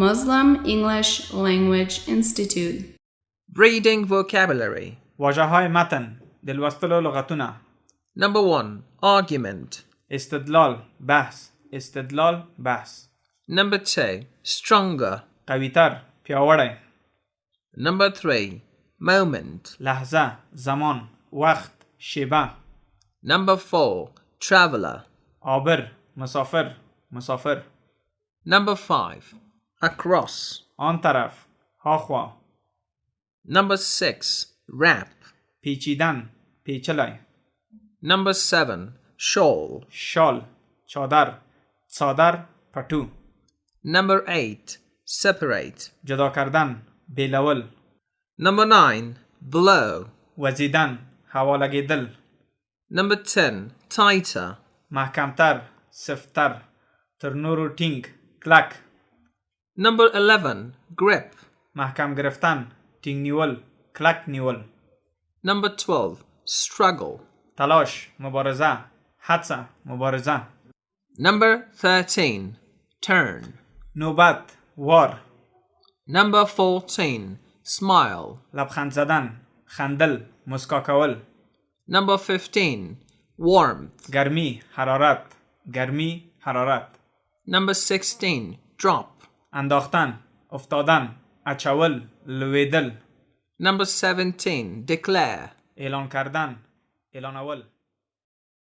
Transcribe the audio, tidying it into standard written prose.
Muslim English Language Institute. Reading vocabulary. واژه‌های متن د لوستلو لغتونه. Number 1. Argument. استدلال بحث. استدلال بحث. Number 2. Stronger. قوی‌تر پیاوړی. Number 3. Moment. لحظه زمان وقت شېبه. Number 4. Traveler. عابر مسافر مسافر. Number 5. Across. آن طرف هاخوا. Number 6. Wrap. پیچیدن پیچلی. Number 7. Shawl. شال چادر څادر پټو. Number 8. Separate. جدا کردن بېلول. Number 9. Blow. وزیدن هوا لګېدل. Number 10. Tighter. محکمتر سفتر تر نورو ټینګ کلک. Number 11. Grip. محکم گرفتن ټینګ نیول کلک نیول. Number 12. Struggle. تلاش مبارزه هڅه مبارزه. Number 13. Turn. نوبت وار. Number 14. Smile. لبخند زدن خندل مسکا کول. Number 15. Warmth. گرمی حرارت گرمی حرارت. Number 16. Drop. انداختن افتادن اچول لویدل. Number 17. Declare. اعلان کردن اعلانول.